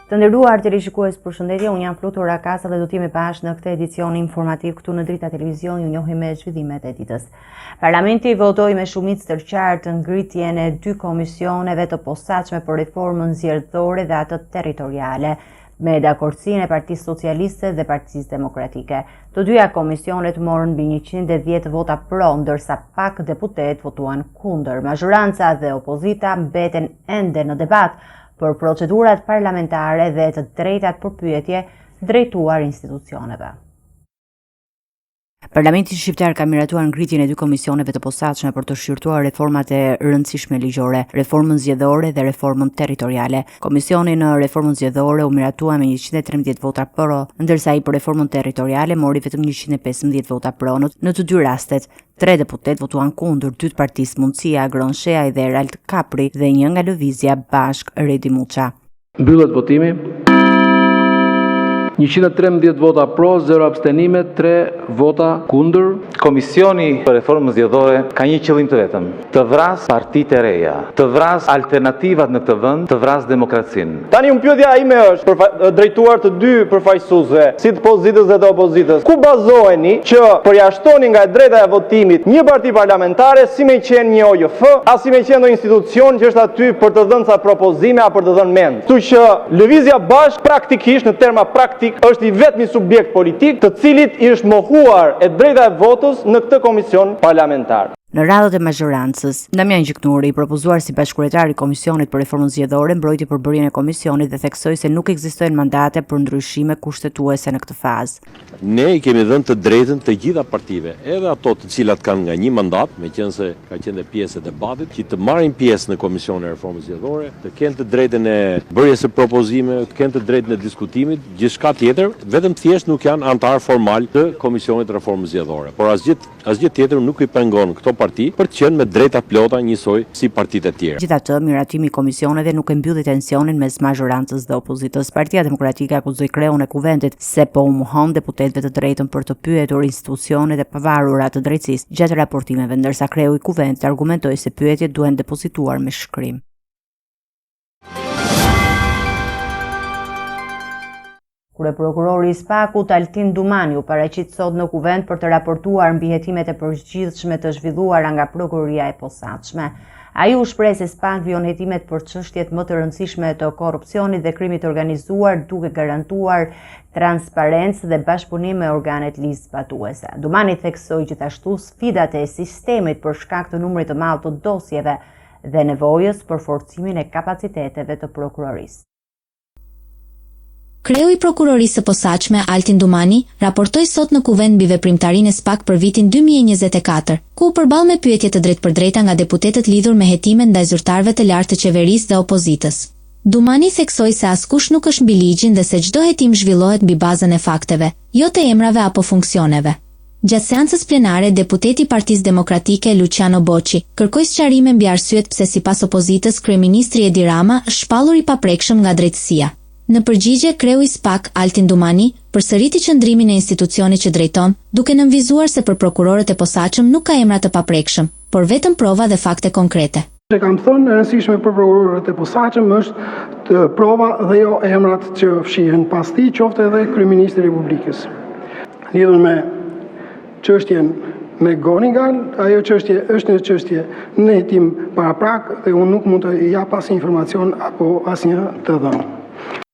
Të nderuar televizionistë, përshëndetje, unë jam Flutur Rakasa dhe do të jemi bashkë në këtë edicion informativ këtu në Drita Televizion, ju njohim me zhvillimet e ditës. Parlamenti votoi me shumicë të qartë ngritjen e 2 komisioneve të posaçme për reformën zgjedhore dhe atë territoriale, me dakordsinë e Partisë Socialiste dhe Partisë Demokratike. Të dyja komisionet morën mbi 110 vota pro, ndërsa pak deputet votuan kundër. Majoranca dhe opozita mbeten ende në debat për procedurat parlamentare dhe të drejtat për pyetje drejtuar institucioneve. Parlamenti shqiptar ka miratuar ngritjen e 2 komisioneve të posaçme për të shqyrtuar reformat e rëndësishme ligjore, reformën zgjedhore dhe reformën territoriale. Komisioni në reformën zgjedhore u miratua me 113 vota pro, ndërsa ai për reformën territoriale mori vetëm 115 vota pro. Në të dy rastet, 3 deputet votuan kundër, 2 të Partisë Mundësia, Agron Sheaj dhe Erald Kapri dhe 1 nga Lëvizja Bashk Redi Muça. Mbyllet votimi. 113 vota pro, 0 abstenime, 3 vota kundër. Komisioni për reformën zgjedhore ka një qëllim të vetëm: të vras partitë e reja, të vras alternativat në këtë vend, të vras demokracinë. Tani pyetja ime është drejtuar të dy përfaqësuesve, si të pozitës dhe të opozitës. Ku bazoheni që përjashtoni nga drejta e votimit një parti parlamentare si me qenë një OJF, as si me qenë një institucion që është aty për të dhënë ca propozime apo për të dhënë mend. Kështu që Lëvizja Bashk praktikisht në terma praktik është i vetmi subjekt politik të cilit i është mohuar e drejta e votës në këtë komision parlamentar. Në radhët e majorancës, Damian Gjiknuri, i propozuar si bashkëkryetar i Komisionit për Reformën Zgjedhore, mbrojti përbërjen e komisionit dhe theksoi se nuk ekzistojnë mandate për ndryshime kushtetuese në këtë fazë. Ne i kemi dhënë të drejtën të gjitha partive, edhe ato të cilat kanë nga një mandat, meqense ka qenë pjesë e debatit, që të marrin pjesë në Komisionin e Reformës Zgjedhore, të kenë të drejtën e bërjes së propozime, të kenë të drejtën e diskutimit, gjithçka tjetër, vetëm thjesht nuk janë antar formal të Komisionit të Reformës Zgjedhore. Por asgjë tjetër nuk i pengon këto parti për të qenë me drejta plota njësoj si partitë e tjera. Gjithatë, miratimi i komisioneve nuk e mbylli tensionin mes majorancës dhe opozitës. Partia Demokratike akuzoi kreun e kuventit se po u mohon deputetëve të drejtën për të pyetur institucionet e pavarura të drejtësisë gjatë raportimeve, ndërsa kreu i kuventit argumentoi se pyetjet duhen depozituar me shkrim. Kryeprokurori i SPAK-ut Altin Dumani u paraqit sot në kuvent për të raportuar mbi hetimet e përgjithshme të zhvilluara nga prokuroria e posaçme. Ai u shpreh se SPAK vijon hetimet për çështjet më të rëndësishme të korrupsionit dhe krimit të organizuar, duke garantuar transparencë dhe bashkëpunim me organet ligjzbatuese. Dumani theksoi gjithashtu sfidat e sistemit për shkak të numrit të madh të dosjeve dhe nevojës për forcimin e kapaciteteve të prokurorisë. Kreu i prokurorisë së posaçme Altin Dumani raportoi sot në kuvent mbi veprimtarinë e SPAK për vitin 2024, ku u përball me pyetje të drejtpërdrejta nga deputetët lidhur me hetimet ndaj zyrtarëve të lartë të qeverisë dhe opozitës. Dumani theksoi se askush nuk është mbi ligjin dhe se çdo hetim zhvillohet mbi bazën e fakteve, jo të emrave apo funksioneve. Gjatë seancës plenare, deputeti i Partisë Demokratike Luciano Bocci kërkoi sqarime mbi arsyet pse sipas opozitës kryeministri Edi Rama është shpallur i paprekshëm nga drejtësia. Në përgjigje, kreu i SPAK, Altin Dumani, përsëriti qëndrimin e institucionit që drejton, duke nënvizuar se për prokurorët e posaçëm nuk ka emra të paprekshëm, por vetëm prova dhe fakte konkrete. Që kam thënë, e rëndësishme për prokurorët e posaçëm është të prova dhe jo emrat që fshihen pas tij, qoftë edhe kryeministri i Republikës. Lidhur me çështjen me Gonigal, ajo çështje është një çështje në hetim paraprak dhe unë nuk mund të jap asnjë informacion apo asnjë të dhënë.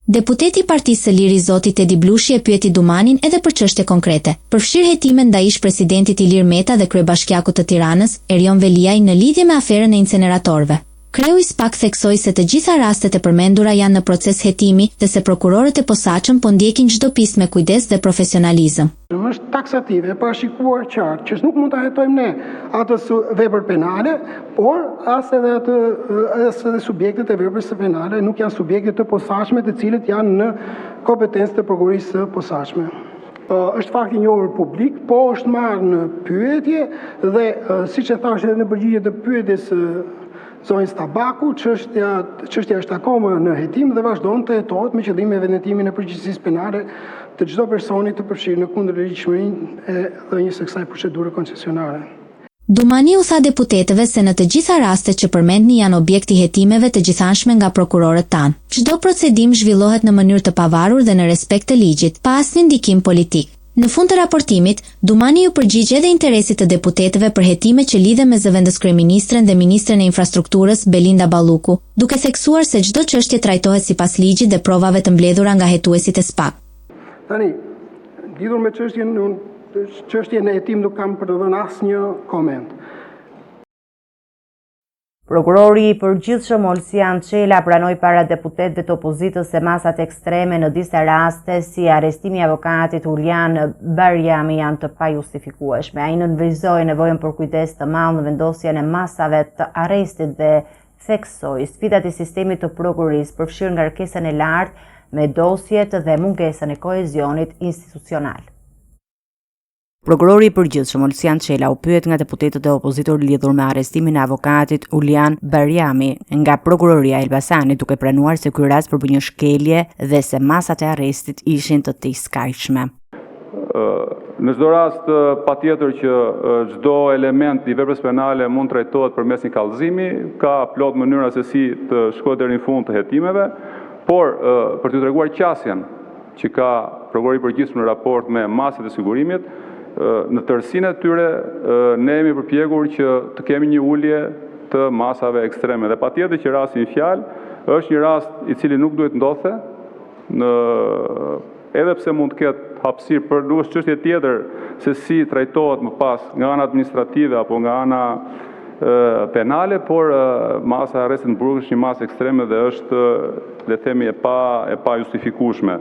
Deputeti i Partisë së Lirë zoti Tedi Blushi e pyeti Dumanin edhe për çështje konkrete, përfshir hetimet ndaj ish-presidentit Ilir Meta dhe kryebashkiakut të Tiranës, Erion Veliaj, në lidhje me aferën e inceneratorëve. Kreu i SPAK theksoi se të gjitha rastet e përmendura janë në proces hetimi dhe se prokurorët e posaçëm po ndjekin çdo pistë me kujdes dhe profesionalizëm. Është taksative e parashikuar qartë që nuk mund ta hetojmë ne atë vepër penale, por as edhe subjektet e veprës së penale nuk janë subjekte të posaçme të cilët janë në kompetencë të prokurorisë së posaçme. Është fakt i njohur publik, po është marrë në pyetje dhe siç e thash edhe në përgjigje të pyetjes zonjës Tabaku, çështja është akoma në hetim dhe vazhdon të hetohet me qëllim me vendetimin e përgjegjësisë penale të çdo personi të përfshirë në kundërligjshmërinë e dhënies së kësaj procedure koncesionare. Dumani u tha deputetëve se në të gjitha rastet që përmendni janë objekti hetimeve të gjithanshme nga prokurorët tanë. Çdo procedim zhvillohet në mënyrë të pavarur dhe në respekt të ligjit, pa asnjë ndikim politik. Në fund të raportimit, Dumani u përgjigj edhe interesit të deputetëve për hetime që lidhen me zëvendëskryeministren dhe ministren e infrastrukturës Belinda Balluku, duke theksuar se çdo çështje trajtohet sipas ligjit dhe provave të mbledhura nga hetuesit e SPAK. Tani, lidhur me çështjen e hetim nuk kam për të dhënë asnjë koment. Prokurori i përgjithshëm Olsian Çela pranoi para deputetëve të opozitës se masat ekstreme në disa raste si arrestimi i avokatit Ulian Bariami janë të pajustifikueshme. Ai nënvizoi nevojën për kujdes të madh në vendosjen e masave të arrestit dhe theksoi sfidat e sistemit të prokurisë përfshirë ngarkesën e lartë me dosjet dhe mungesën e kohezionit institucional. Prokurori i përgjithshëm Olsian Çela u pyet nga deputetët e opozitor lidhur me arrestimin e avokatit Ulian Bariami nga prokuroria e Elbasanit, duke pranuar se ky rast përbën një shkelje dhe se masat e arrestit ishin të tejskajshme. Në çdo rast, patjetër që çdo element i veprës penale mund trajtohet përmes një kallëzimi, ka plot mënyra se si të shkojë deri në fund të hetimeve, por për t'ju treguar qasjen që ka prokurori i përgjithshëm në raport me masat e sigurimit, në tërësinë e tyre ne jemi përpjekur që të kemi një ulje të masave ekstreme. Dhe patjetër që rasti i fjalë është një rast i cili nuk duhet ndodhte, edhe pse mund të ketë hapësirë për nuk është çështje tjetër se si trajtohet më pas nga ana administrative apo nga ana penale, por masa e arrestit në Burg është një masë ekstreme dhe është, le themi, e pa justifikueshme.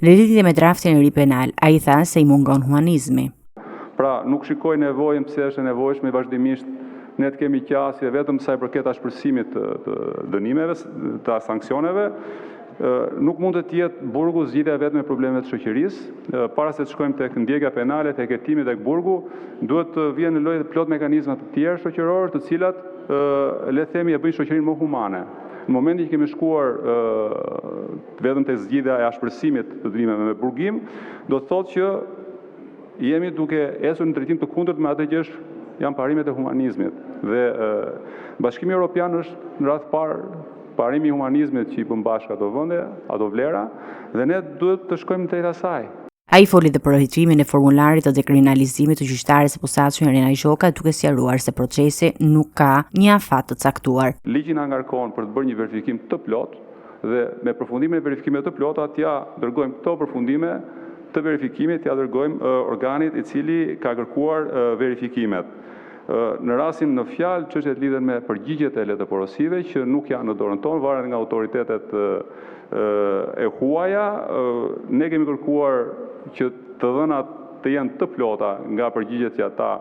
Në lidhje me draftin e ri penal, ai tha se i mungon humanizmi. Pra, nuk shikoj nevojën pse është e nevojshme vazhdimisht ne të kemi qasje vetëm sa i përket ashpërsimit të dënimeve, të sanksioneve. Nuk mund të jetë Burgu zgjidhja vetëm e problemeve të shoqërisë. Para se të shkojmë tek ndjekja penale, tek hetimi tek Burgu, duhet të vjen në lojë plot mekanizma të tjerë shoqëror, të cilat le themi e bëjnë shoqërinë më humane. Në momentin që kemi shkuar vetëm tek zgjidhja e ashpërsimit të dënimeve me burgim, do të thotë që jemi duke esur në drejtim të kundërt me atë që janë parimet e humanizmit. Dhe Bashkimi Evropian është në radhë parë parimi i humanizmit që i bën bashkë ato vende, ato vlera, dhe ne duhet të shkojmë drejt asaj. Ai foli dhe për hetimin e formularit të dekriminalizimit të gjyqtares së posaçme Irena Gjoka, duke sqaruar se procesi nuk ka një afat të caktuar. Ligji na ngarkon për të bërë një verifikim të plot dhe me përfundimin e verifikimeve të plota t'ia dërgojmë këto përfundime të verifikimit, t'ia dërgojmë organit i cili ka kërkuar verifikimet. Në rastin në fjalë, çështjet lidhen me përgjigjet e letëporosive që nuk janë në dorën tonë, varet nga autoritetet e huaja. Ne kemi kërkuar që të dhënat të jenë të plota nga përgjigjet që ata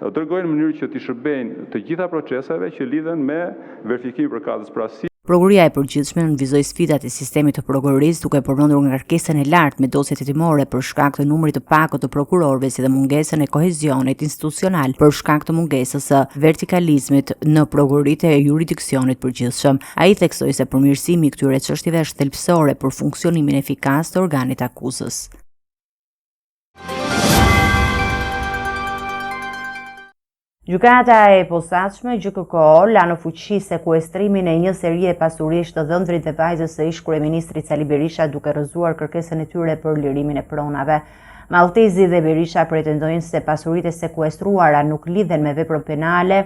dërgojnë në mënyrë që t'i shërbejnë të gjitha proceseve që lidhen me verifikimin përkatës prasi. Prokuroria e përgjithshme nënvizoi sfidat e sistemit të prokurorisë, duke përmendur ngarkesën e lartë me dosjet hetimore për shkak të numrit të pakët të prokurorëve, si dhe mungesën e kohezionit institucional për shkak të mungesës së vertikalizmit në prokuroritë e jurisdiksionit përgjithshëm. Ai theksoi se përmirësimi i këtyre çështjeve është thelbësore për funksionimin efikas të organit akuzës. Gjykata e posaçme GKK la në fuqi sekuestrimin e një serie pasurish të dhëndrit dhe vajzës së ish kryeministrit Sali Berisha, duke rrëzuar kërkesën e tyre për lirimin e pronave. Maltezi dhe Berisha pretendojnë se pasuritë e sekuestruara nuk lidhen me veprën penale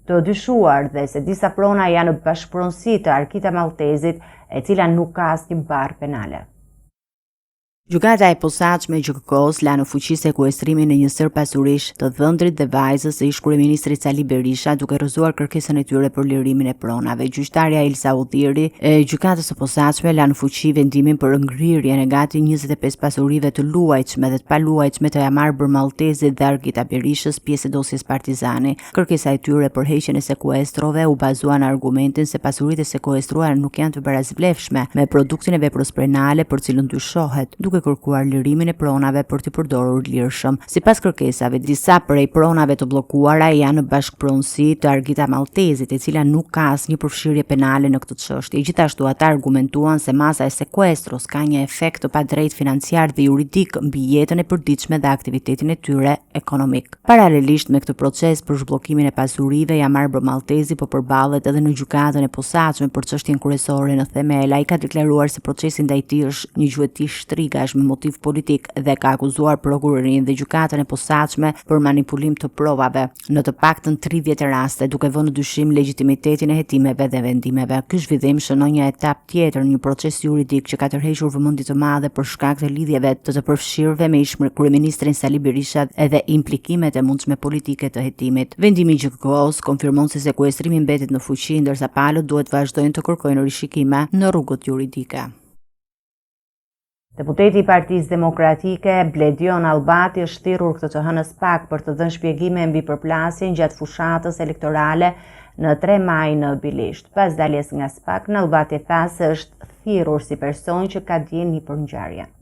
të dyshuar dhe se disa prona janë në bashkëpronësi të Arkita Maltezit, e cila nuk ka asnjë barë penale. Gjykata e posaçme e GKK-s la në fuqi sekuestrimin e një sër pasurish të dhëndrit dhe vajzës së ish kryeministrit Sali Berisha, duke rrëzuar kërkesën e tyre për lirimin e pronave. Gjyqtarja Elsa Udhiri e gjykatës së posaçme la në fuqi vendimin për ngrirjen e gati 25 pasurive të luajtshme dhe të paluajtshme të Jamar Maltezit dhe Arkita Berishës, pjesë e dosjes Partizani. Kërkesa e tyre për heqjen e sekuestrove u bazua në argumentin se pasuritë e sekuestruara nuk janë të barazvlefshme me produktin e veprës penale për cilën dyshohet, duke duke kërkuar lirimin e pronave për të përdorur lirshëm. Sipas kërkesave, disa prej pronave të bllokuara janë në bashkëpronësi të Argita Maltezit, e cila nuk ka asnjë përfshirje penale në këtë çështje. Gjithashtu ata argumentuan se masa e sekuestros ka një efekt të padrejtë financiar dhe juridik mbi jetën e përditshme dhe aktivitetin e tyre ekonomik. Paralelisht me këtë proces për zhbllokimin e pasurive, Jamarbë Maltezi po përballet edhe në gjykatën e posaçme për çështjen kryesore në themel. Ai ka deklaruar se procesi ndaj tij është një gjueti shtrigash me motiv politik dhe ka akuzuar prokurorinë dhe gjykatën e posaçme për manipulim të provave në të paktën 30 raste, duke vënë në dyshim legjitimitetin e hetimeve dhe vendimeve. Ky zhvillim shënon një etap tjetër në një proces juridik që ka tërhequr vëmendje të madhe për shkak të lidhjeve të përfshirëve me ish kryeministrin Sali Berisha edhe implikimet e mundshme politike të hetimit. Vendimi i GKO-s konfirmon se sekuestrimi mbetet në fuqi, ndërsa palët duhet vazhdojnë të kërkojnë rishikime në rrugët juridike. Deputeti i Partisë Demokratike Bledion Albati është thirrur këtë të hënës pak për të dhënë shpjegime mbi përplasjen gjatë fushatës elektorale në 3 maj në Bilisht. Pas daljes nga SPAK, Albati tha se është thirrur si person që ka dieni për ngjarjen.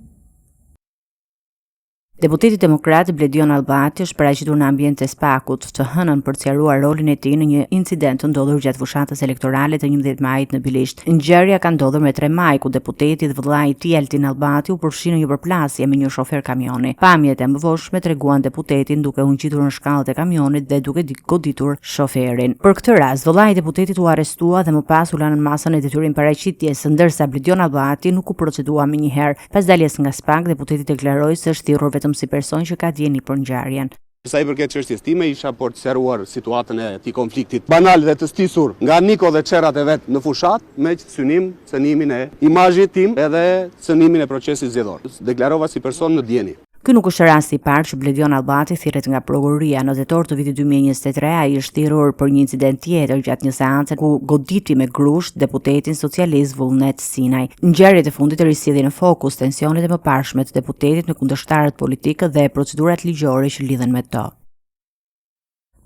Deputeti demokrat Bledion Albati është paraqitur në ambient të SPAK-ut të hënën për të sqaruar rolin e tij në një incident të ndodhur gjatë fushatës elektorale të 11 majit në Bilisht. Ngjarja ka ndodhur me 3 maj, ku deputeti dhe vëllai i tij Altin Albati u përfshin në një përplasje me një shofer kamioni. Pamjet e mëvojshme treguan deputetin duke u ngjitur në shkallët e kamionit dhe duke goditur shoferin. Për këtë rast, vëllai i deputetit u arrestua dhe më pas u lanë në masën e detyrim paraqitjes, ndërsa Bledion Albati nuk u procedua më njëherë. Pas daljes nga SPAK, deputeti deklaroi se është thirrur vetëm si person që ka dieni për ngjarjen. Sa i përket çështjes time, isha për të sqaruar situatën e këtij konfliktit banal dhe të stisur nga Niko dhe çerrat e vet në fushat, me synim cënimin e imazhit tim edhe cënimin e procesit zgjedhor. Deklarova si person në dieni. Ky nuk është rasti i parë që Bledion Albati thirret nga prokuroria. Në tetor të vitit 2023 ai është thirrur për një incident tjetër gjatë një seance ku goditi me grusht deputetin socialist Vullnet Sinaj. Ngjarjet e fundit risjellin në fokus tensionet e mëparshme të deputetit me kundërshtarët politikë dhe procedurat ligjore që lidhen me to.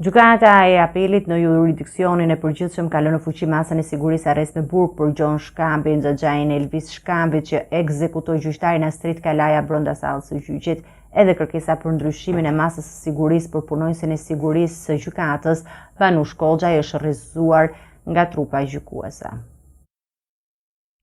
Gjykata e apelit në jurisdiksionin e përgjithshëm ka lënë në fuqi masën e sigurisë arrest me burg për Gjon Shkambin dhe Xhain Elvis Shkambit që ekzekutoi gjyqtarin Astrid Kalaja brenda sallës së gjyqit. Edhe kërkesa për ndryshimin e masës së sigurisë për punonjësin e sigurisë së gjykatës, Vanush Koxhaj, është rrezuar nga trupa gjykuese.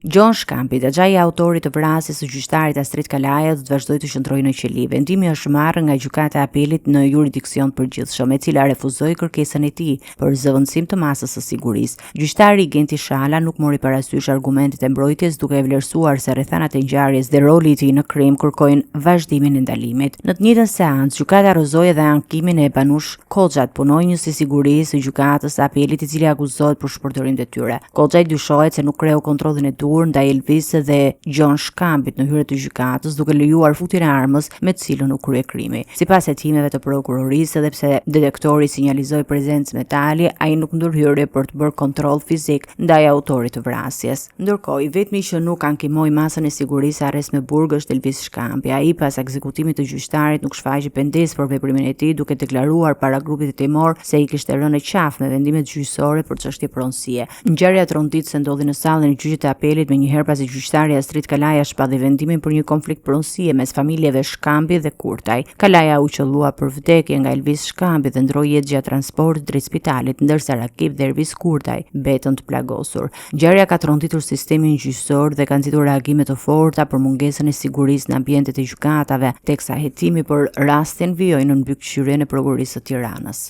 Gjon Shkambi, dëgjai autorit të vrasjes së gjyqtarit Astrid Kalaja, do të vazhdojë të qëndrojë në qeli. Vendimi është marrë nga gjykata e apelit në jurisdiksion përgjithshëm, e cila refuzoi kërkesën e tij për zëvendësim të masës së sigurisë. Gjyqtari Genti Shala nuk mori parasysh argumentet e mbrojtjes, duke e vlerësuar se rrethanat e ngjarjes dhe roli i tij në krim kërkojnë vazhdimin e ndalimit. Në të njëjtën seancë, gjykata rrëzoi edhe ankimin e Vanush Koxhat, punonjës së sigurisë së gjykatës së apelit, i cili akuzohet për shpërdorim detyre. Koxhaj dyshohet se nuk kreu kontrollin e ndaj Elvis dhe Gjon Shkambit në hyrje të gjykatës, duke lejuar futjen e armës me të cilën u krye krimi. Sipas hetimeve të prokurorisë, edhe pse detektori sinjalizoi prezencë metali, ai nuk ndërhyrje për të bërë kontroll fizik ndaj autorit të vrasjes. Ndërkohë, i vetmi që nuk ankimoi masën e sigurisë arrest me burg është Elvis Shkambi. Ai pas ekzekutimit të gjyqtarit nuk shfaqi pengesë për veprimin e tij, duke deklaruar para grupit të timor se i kishte rënë në qafë me vendimet gjyqësore për çështje pronësie. Ngjarja e trondit se ndodhi në sallën e gjyqit të apelit me njëherë pasi gjyqtari Astrid Kalaja shpalli vendimin për një konflikt pronësie mes familjeve Shkambi dhe Kurtaj. Kalaja u qellua për vdekje nga Elvis Shkambi dhe ndroi jetë gjatë transportit drejt spitalit, ndërsa Rakip dhe Elvis Kurtaj mbetën të plagosur. Ngjarja ka tronditur sistemin gjyqësor dhe ka nxitur reagime të forta për mungesën e sigurisë në ambientet e gjykatave, teksa hetimi për rastin vijoi në mbikëqyrjen e prokurorisë së Tiranës.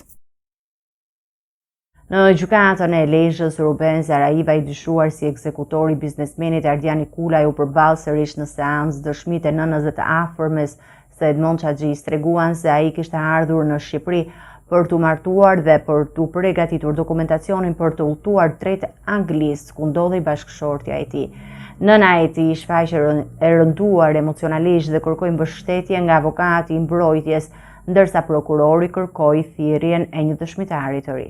Në gjykatën e Lezhës, Ruben Zaraiva, i dyshuar si ekzekutori biznesmenit Ardiani Kulaj, u përball sërish në seancë. Dëshmitë e nënës dhe të afërmes së Edmond Çaxhis treguan se ai kishte ardhur në Shqipëri për t'u martuar dhe për t'u përgatitur dokumentacionin për të udhëtuar drejt Anglisë, ku ndodhej bashkëshortja e tij. Nëna e tij shfaqe e rënduar emocionalisht dhe kërkoi mbështetje nga avokati i mbrojtjes, ndërsa prokurori kërkoi thirrjen e një dëshmitari të ri.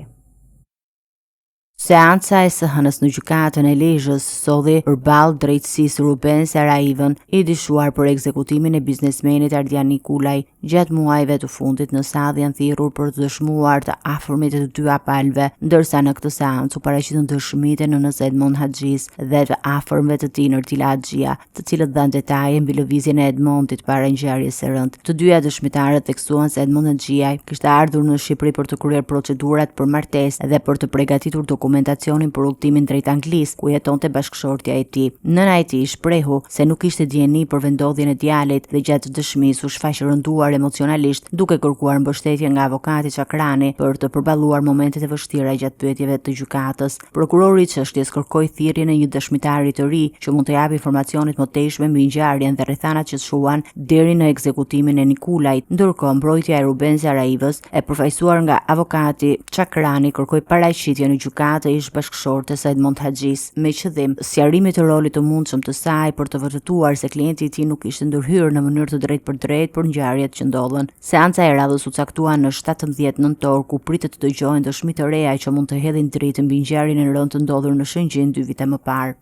Seanca e së hënës në gjykatën e Lezhës solli përballë drejtësisë Ruben Sarajevën, i dyshuar për ekzekutimin e biznesmenit Ardian Nikulaj gjatë muajve të fundit, në sadh janë thirrur për të dëshmuar të afërmit e të dy palëve, ndërsa në këtë seancë u paraqitën dëshmitë në nënës Edmond Haxhis dhe të afërmëve të tij Nërtila Haxhia, të cilët dhanë detaje mbi lëvizjen e Edmondit para ngjarjes së rëndë. Të dyja dëshmitarët theksuan se Edmond Haxhia kishte ardhur në Shqipëri për të kryer procedurat për martesë dhe për të përgatitur dokumentacionin për udhëtimin drejt Anglisë, ku jetonte bashkëshortja e tij. Nëna e tij shprehu se nuk kishte dieni për vendodhjen e djalit dhe gjatë dëshmisë u shfaq rënduar emocionalisht, duke kërkuar mbështetje nga avokati Çakrani për të përballuar momentet e vështira gjatë pyetjeve të gjykatës. Prokurori i çështjes kërkoi thirrjen e një dëshmitari të ri që mund të japë informacionet më teshme mbi ngjarjen dhe rrethanat që shuan deri në ekzekutimin e Nikulajt. Ndërkohë, mbrojtja e Ruben Sarajevës, e përfaqësuar nga avokati Çakrani, kërkoi paraqitje në gjykatë e ish bashkëshortes së Edmond Haxhis me qëllim sqarimit të rolit të mundshëm të saj për të vërtetuar se klienti i tij nuk ishte ndërhyrë në mënyrë të drejtë për ngjarjet që ndodhen. Seanca e radhës u caktua në 17 nëntor, ku pritet të dëgjohen dëshmi të reja që mund të hedhin dritë mbi ngjarjen e rëndë të ndodhur në Shëngjin 2 vite më parë.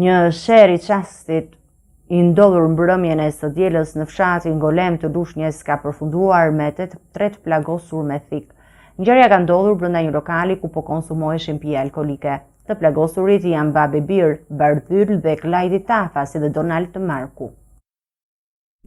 Një sher i çastit i ndodhur mbrëmjen e së dielës në fshatin Golem të Lushnjës ka përfunduar me 8 plagosur me thik. Ngjarja ka ndodhur brenda një lokali ku po konsumoheshin pije alkolike. Të plagosurit janë Babe Bir, Bardhyl dhe Klajdi Tafa, si dhe Donald Marku.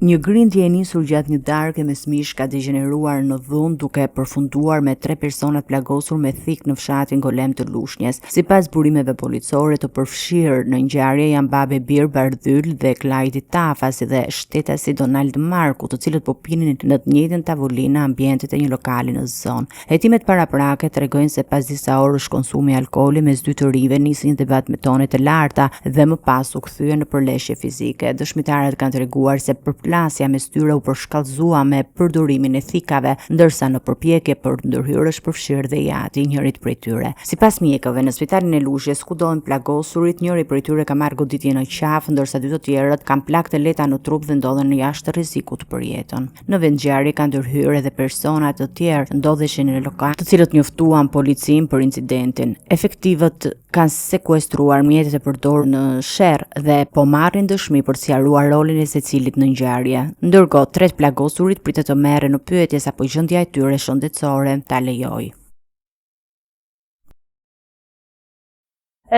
Një grindje e nisur gjatë një darke mesmish ka degeneruar në dhunë, duke përfunduar me 3 persona plagosur me thik në fshatin Golem të Lushnjës. Sipas burimeve policore, të përfshirë në ngjarje janë Babe Bir, Bardhyl dhe Klajdi Tafa, si dhe shtetasi Donald Marku, të cilët po pinin në të njëjtën tavolinë në ambientet e një lokali në zonë. Hetimet paraprake tregojnë se pas disa orësh konsumi alkooli mes dy të rive nisi një debat me tone të larta dhe më pas u kthye në përleshje fizike. Dëshmitarët kanë treguar se plasja mes tyre u përshkallëzua me përdorimin e thikave, ndërsa në përpjekje për ndërhyrje është përfshirë dhe jati njërit prej tyre. Sipas mjekëve, në spitalin e Luzhës, ku dohen plagosurit, njëri prej tyre ka marrë goditje në qafë, ndërsa dy të tjerët kanë plagë të lehta në trup dhe ndodhen në jashtë rrezikut për jetën. Në vend ngjarje kanë ndërhyrë edhe persona të tjerë ndodheshin në lokal, të cilët njoftuan policin për incidentin. Efektivët kanë sekuestruar mjetet e përdorur në sherr dhe po marrin dëshmi për të sqaruar rolin e secilit në ngjarje. Ndërkohë, 3 plagosurit pritet të merren në pyetje sapo gjendja e tyre shëndetësore ta lejojë.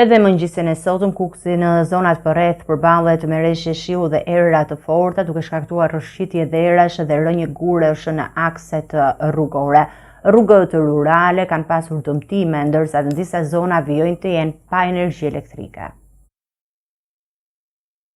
Edhe mëngjesin e sotëm, Kuksi në zonat përreth përballet me rreshje shiu dhe erëra të forta, duke shkaktuar rrëshqitje dherash dhe rënje guresh në akset rrugore. Rrugët rurale kanë pasur dëmtime, ndërsa në disa zona vijojnë të jenë pa energji elektrike.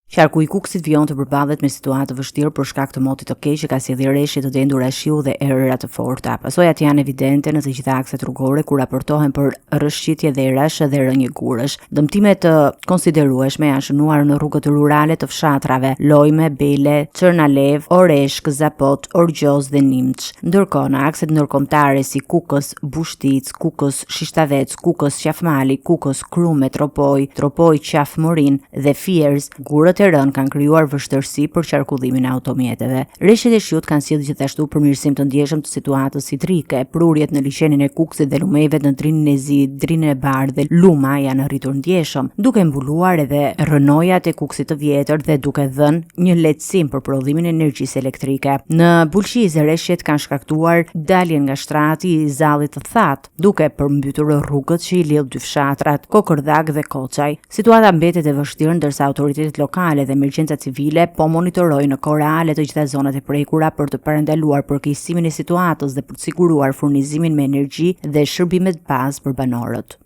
Qarku i Kuksit vijon të përballet me situatë të vështirë për shkak të motit të keq që ka sjellë rreshje të dendura shiu dhe erëra të forta. Pasojat janë evidente në të gjitha akset rrugore ku raportohen për rrëshqitje dherash dhe rënje guresh. Dëmtime të konsiderueshme janë shënuar në rrugët rurale të fshatrave Lojme, Bele, Çernalev, Oreshk, Zapot, Orgjoz dhe Nimç. Ndërkohë në akset ndërkombëtare si Kukës, Bushtic, Kukës, Shishtavec, Kukës, Qafmali, Kukës, Krume, Tropoj, Qafmorin dhe Fiers, gurët e rënë kanë krijuar vështirësi për qarkullimin e automjeteve. Rreshjet e shiut kanë sjellë gjithashtu përmirësim të ndjeshëm të situatës hidrike. Prurjet në liçenin e Kuksit dhe lumejve në Drinin e Zi, Drinin e Bardh dhe Luma janë rritur ndjeshëm, duke mbuluar edhe rrënojat e Kuksit të vjetër dhe duke dhënë një lehtësim për prodhimin e energjisë elektrike. Në Bulqiz, rreshjet kanë shkaktuar daljen nga shtrati i Zallit të thatë, duke përmbytur rrugët që i lidh dy fshatrat, Kokërdhak dhe Koçaj. Situata mbetet e vështirë, ndërsa autoritetet lokale dhe emergjenca civile po monitorojnë në kohë reale të gjitha zonat e prekura për të parandaluar përkeqësimin e situatës dhe për të siguruar furnizimin me energji dhe shërbimet bazë për banorët.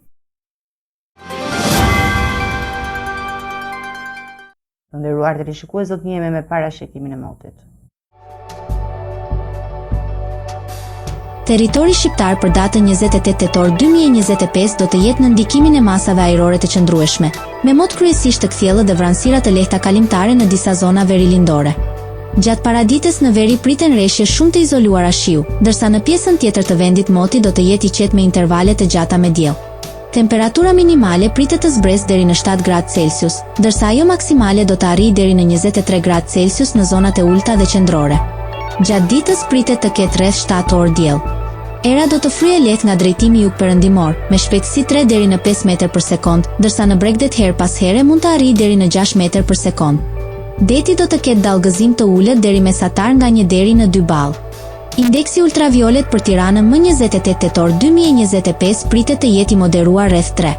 Të nderuar teleshikues, do të njihemi me parashikimin e motit. Territori shqiptar për datën 28 tetor 2025 do të jetë në ndikimin e masave ajrore të qëndrueshme, me mot kryesisht të kthjellë dhe vranësira të lehta kalimtare në disa zona verilindore. Gjatë paradites në veri priten rreshje shumë të izoluara shiu, ndërsa në pjesën tjetër të vendit moti do të jetë i qetë me intervale të gjata me diell. Temperatura minimale pritet të zbresë deri në 7 gradë Celsius, ndërsa ajo maksimale do të arrijë deri në 23 gradë Celsius në zonat e ulta dhe qendrore. Gjatë ditës pritet të ketë rreth 7 orë diell. Era do të fryejë lehtë nga drejtimi jugperëndimor, me shpejtësi 3 deri në 5 metër për sekond, ndërsa në bregdet her pas here mund të arrijë deri në 6 metër për sekond. Deti do të ketë dallgëzim të ulët deri mesatar nga 1 deri në 2 ball. Indeksi ultraviolet për Tiranën më 28 tetor 2025 pritet të jetë i moderuar rreth 3.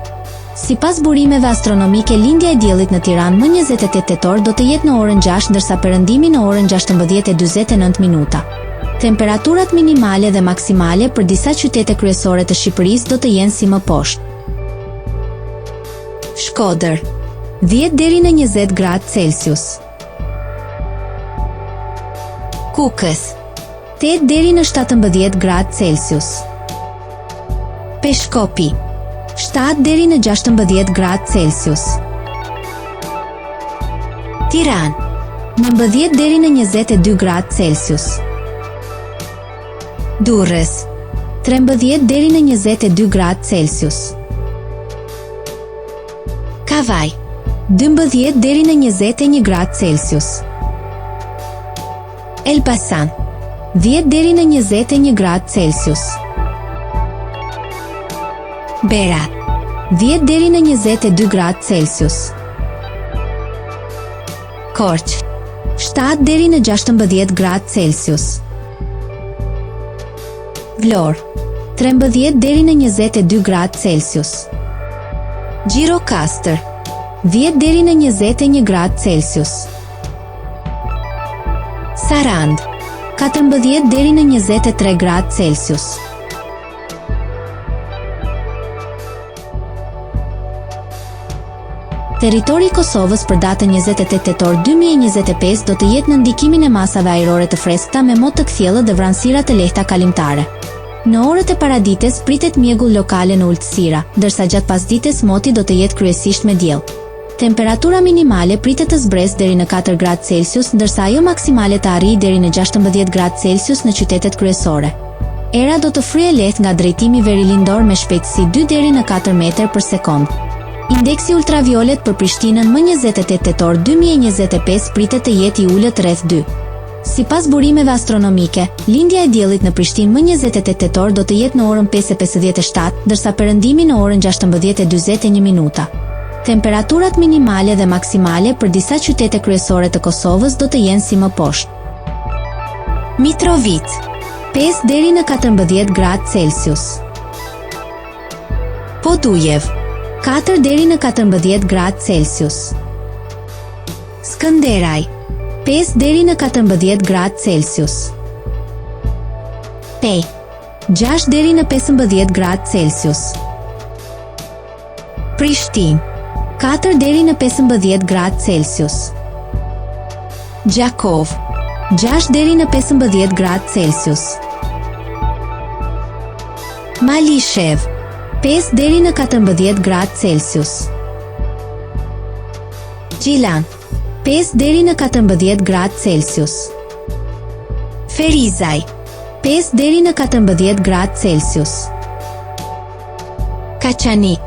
Sipas burimeve astronomike, lindja e diellit në Tiranë më 28 tetor do të jetë në orën 6, ndërsa perëndimi në orën 16:49 minuta. Temperaturat minimale dhe maksimale për disa qytete kryesore të Shqipërisë do të jenë si më poshtë. Shkodër, 10 deri në 20 gradë Celsius. Kukës, 8 deri në 17 gradë Celsius. Peshkopi, 7 deri në 16 gradë Celsius. Tiranë, 19 deri në 22 gradë Celsius. Durrës, 13 deri në 22 gradë Celsius. Kavaj, 12 deri në 21 gradë Celsius. Elbasan, 10 deri në 21 gradë Celsius. Berat, 10 deri në 22 gradë Celsius. Korç, 7 deri në 16 gradë Celsius. Vlorë, 13 deri në 22 gradë Celsius. Gjirokastër, 10 deri në 21 gradë Celsius. Sarand, 14 deri në 23 gradë Celsius. Territori i Kosovës për datën 28 tetor 2025 do të jetë në ndikimin e masave ajrore të freskëta me mot të kthjellët dhe vranësira të lehta kalimtare. Në orët e paradites pritet mjegull lokale në ulësira, ndërsa gjatë pasdites moti do të jetë kryesisht me diell. Temperatura minimale pritet të zbresë deri në 4 gradë Celsius, ndërsa ajo maksimale të arrijë deri në 16 gradë Celsius në qytetet kryesore. Era do të fryejë lehtë nga drejtimi verilindor me shpejtësi 2 deri në 4 metër për sekond. Indeksi ultraviolet për Prishtinën më 28 tetor 2025 pritet të jetë i ulët rreth 2. Sipas burimeve astronomike, lindja e diellit në Prishtinë më 28 tetor do të jetë në orën 5:57, ndërsa perëndimi në orën 16:41 minuta. Temperaturat minimale dhe maksimale për disa qytete kryesore të Kosovës do të jenë si më poshtë. Mitrovica, 5 deri në 14 gradë Celsius. Podujev, 4 deri në 14 gradë Celsius. Skënderaj, 5 deri në 14 gradë Celsius. Pej, 6 deri në 15 gradë Celsius. Prishtinë, 4 deri në 15 gradë Celsius. Gjakov, 6 deri në 15 gradë Celsius. Malishev, 5 deri në 14 gradë Celsius. Gjilan, 5 deri në 14 gradë Celsius. Ferizaj, 5 deri në 14 gradë Celsius. Kaçanik,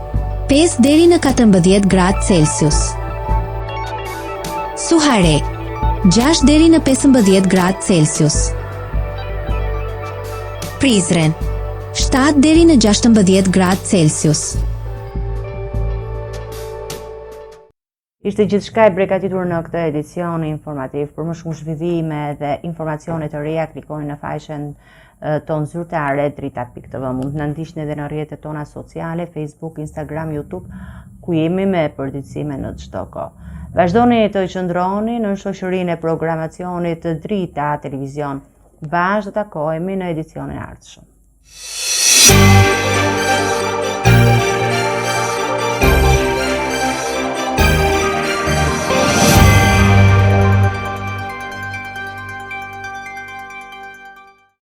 5 deri në 14 gradë Celsius. Suharek, 6 deri në 15 gradë Celsius. Prizren, 7 deri në 16 gradë Celsius. Ishte gjithçka e përgatitur në këtë edicion informativ. Për më shumë zhvillime dhe informacione të reja, klikoni në faqen tonë zyrtare drita.tv. Mund të na ndiqni edhe në rrjetet tona sociale, Facebook, Instagram, YouTube, ku jemi me përditësime në çdo kohë. Vazhdoni të qëndroni në shoqërinë e programacionit të Drita Televizion. Bashkë do takohemi në edicionin e ardhshëm.